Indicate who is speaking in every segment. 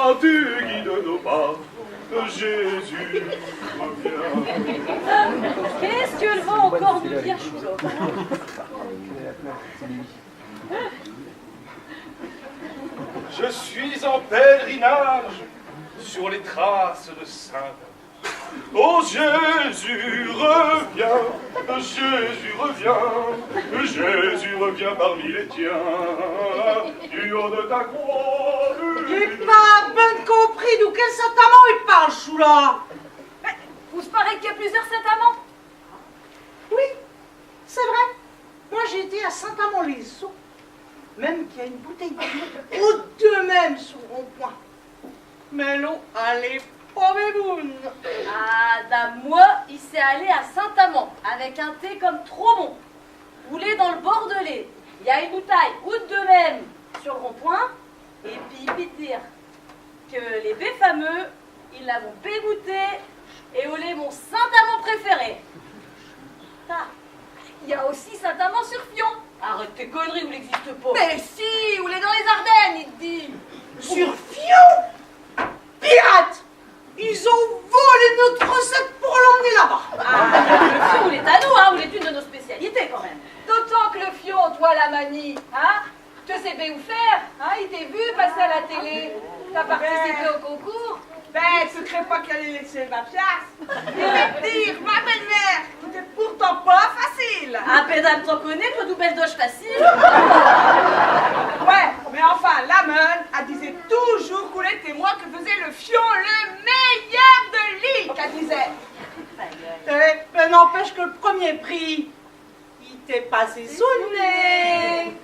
Speaker 1: toi, tu guides nos pas. Jésus, reviens.
Speaker 2: Qu'est-ce que le vent encore nous dire, Choulot?
Speaker 1: Je suis en pèlerinage sur les traces de Saint. Oh Jésus, reviens, Jésus, reviens, Jésus, reviens parmi les tiens, du haut de ta croix.
Speaker 3: J'ai pas ben compris d'où quel Saint-Amand il parle, Choula.
Speaker 2: Vous se paraît qu'il y a plusieurs Saint-Amand?
Speaker 3: Oui, c'est vrai. Moi, j'ai été à Saint-Amand-les-Eaux. Même qu'il y a une bouteille d'eau aux deux mêmes sur le rond-point. Mais l'eau, elle est pas béboune.
Speaker 2: Ah, dame, moi, il s'est allé à Saint-Amand avec un thé comme trop bon. Roulé dans le Bordelais. Il y a une bouteille ou deux mêmes sur le rond-point. Et puis, il peut dire que les baies fameux, ils l'avons bégoûté et olé mon Saint-Amand préféré. Ah, il y a aussi Saint-Amand-sur-Fion. Arrête tes conneries, où il n'existe pas.
Speaker 4: Mais si, où il est dans les Ardennes, il te dit.
Speaker 3: Sur Fion, pirates, ils ont volé notre recette pour l'emmener là-bas.
Speaker 2: Ah, le fion, il est à nous, hein, il est une de nos spécialités quand même.
Speaker 4: D'autant que le fion, toi la manie, hein, tu sais bien où faire, hein, il t'est vu passer à la télé, t'as participé au concours.
Speaker 3: Ben, tu crées pas qu'elle allait laisser ma pièce. Je vais te dire, ma belle-mère, c'était pourtant pas facile.
Speaker 2: Ah, pédale, t'en connais, toi, d'où belle doche facile.
Speaker 3: Ouais, mais enfin, la meule, elle disait toujours qu'on était moi que faisait le fion le meilleur de l'île, qu'elle disait. Mais n'empêche que le premier prix, il t'est passé sous le nez.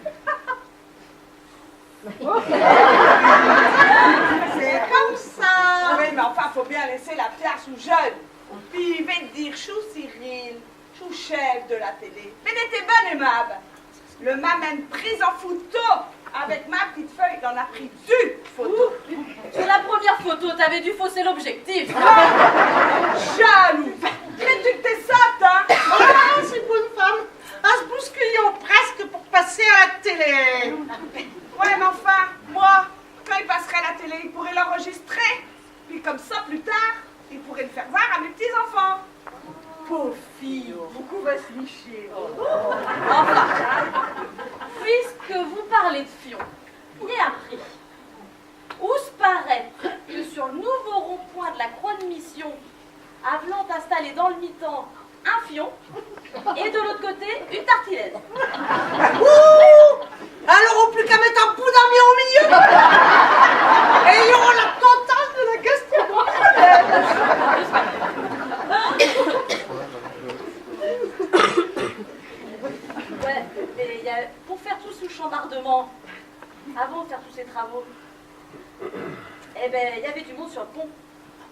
Speaker 3: C'est comme ça. Oui, mais enfin, faut bien laisser la place aux jeunes. Puis il va te dire, chou Cyril, chou chef de la télé. Mais n'était bonne aimable. Le m'a même prise en photo. Avec ma petite feuille, il en a pris deux photos.
Speaker 2: Sur la première photo, t'avais dû fausser l'objectif.
Speaker 3: Jaloux. Mais tu t'es sotte, hein? Ah, c'est bonne femme. À se bousculer presque pour passer à la télé. Ouais, mais enfin, moi, quand il passerait à la télé, il pourrait l'enregistrer. Puis comme ça, plus tard, il pourrait le faire voir à mes petits-enfants. Pauvre fille, beaucoup va se nicher.
Speaker 2: Enfin, puisque vous parlez de fion, il est appris. Où se paraît que sur le nouveau rond-point de la Croix de Mission, Avelant installé dans le mi-temps un fion, et de l'autre côté, une tartinaise.
Speaker 3: Ouh! Alors, on plus qu'à mettre un bout d'ami au milieu. Et il y aura la totale de la
Speaker 2: Ouais, mais pour faire tout ce chambardement, avant de faire tous ces travaux, eh ben, il y avait du monde sur le pont.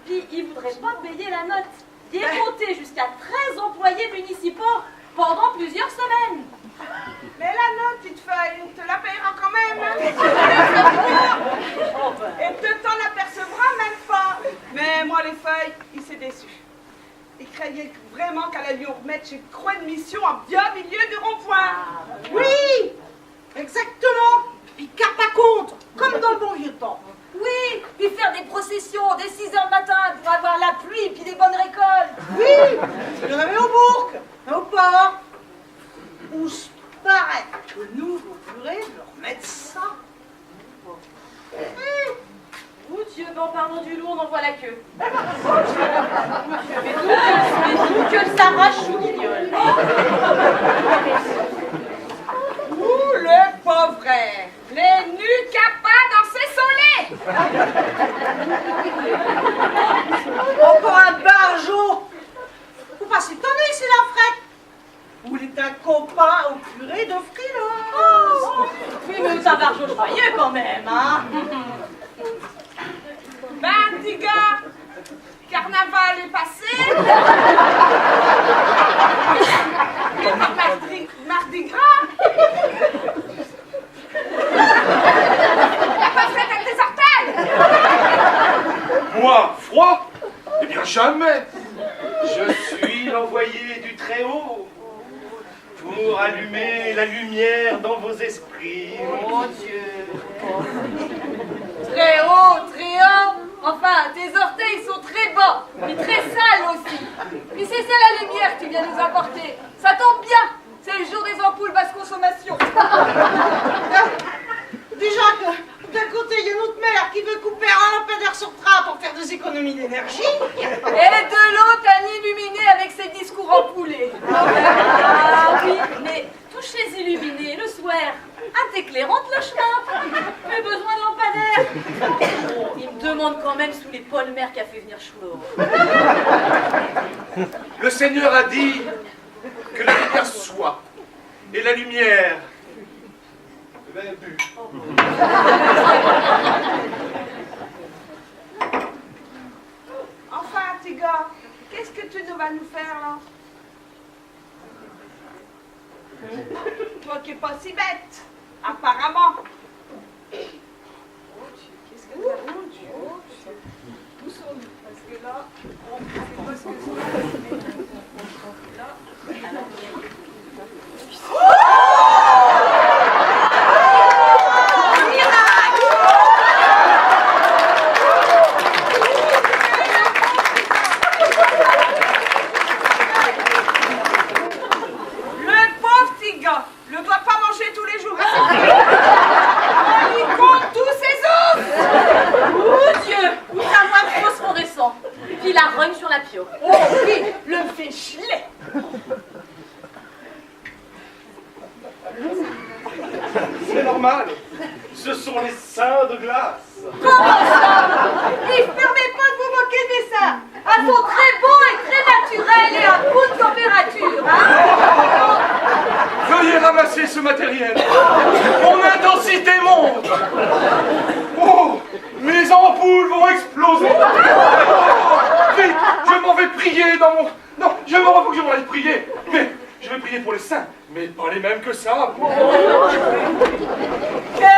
Speaker 2: Puis, ils voudraient pas payer la note. Il est monté jusqu'à 13 employés municipaux pendant plusieurs semaines.
Speaker 3: Mais la note, petite feuille, on te la payera quand même. Et de t'en apercevra même pas. Mais moi, les feuilles, il s'est déçu. Il craignait vraiment qu'elle allait lui remettre chez Croix de Mission en bien milieu du rond-point. Oui, exactement. Puis cap à compte, comme dans le bon vieux temps.
Speaker 4: Oui, puis faire des processions dès 6 h le matin pour avoir la pluie puis des bonnes récoltes.
Speaker 3: Oui, il y en avait au bourg, au port. Où se paraît que le nouveau curé leur mettre ça.
Speaker 2: Oh Dieu, ben en parlant du loup, on en voit la queue. Mais d'où que ça rache ou guignol.
Speaker 3: Ouh, le pauvre frère. Les nus capas dans ses solets. Encore un barjot. Faut pas s'étonner, c'est la frette. Ou il est un copain au curé de freelance.
Speaker 2: Oh, oui, mais ça barge joyeux quand même, hein.
Speaker 3: Ben, petit gars, carnaval est passé. Mardi gras. T'as pas fait avec tes orteils.
Speaker 1: Moi, froid? Eh bien, jamais. Je suis l'envoyé du Très-Haut pour allumer la lumière dans vos esprits.
Speaker 3: Oh Dieu. Très haut, très
Speaker 4: Enfin, tes orteils sont très bas, mais très sales aussi. Puis c'est ça la lumière que tu viens nous apporter. Ça tombe bien, c'est le jour des ampoules basse consommation.
Speaker 3: Déjà que d'un côté, il y a notre mère qui veut couper un lampadaire sur 3 pour faire des économies d'énergie.
Speaker 4: Et de l'autre, un illuminé avec ses discours ampoulés.
Speaker 2: Ah oui, mais touchez illuminés le soir. Un t'éclairante le chemin. Plus besoin de lampadaire. Bon, il me demande quand même sous les polymères qui a fait venir Choulot.
Speaker 1: Le Seigneur a dit que la lumière soit. Et la lumière... Ben, bu.
Speaker 3: Enfin, tes gars, qu'est-ce que tu vas nous faire là? Toi qui es pas si bête, apparemment. Qu'est-ce que tu as? Où sont-nous? Parce que là, on ne sait pas ce que c'est. Là, le pauvre petit gars ne doit pas manger tous les jours. On lui compte tous ses os.
Speaker 2: Oh Dieu, ou un moins phosphorescent. Puis la rogne sur la pio.
Speaker 3: Oh oui, le me fait chier.
Speaker 1: C'est normal. Ce sont les seins de glace.
Speaker 4: Comment ça? Et permettez pas de vous moquer des seins. Elles sont très beaux et très naturels et à haute température. Hein?
Speaker 1: Veuillez ramasser ce matériel. Mon intensité monte. Oh, mes ampoules vont exploser. Oh, vite, je m'en vais prier dans mon... Non, je me rends que je m'en vais prier. Mais je vais prier pour les saints, mais pas les mêmes que ça.
Speaker 4: Quel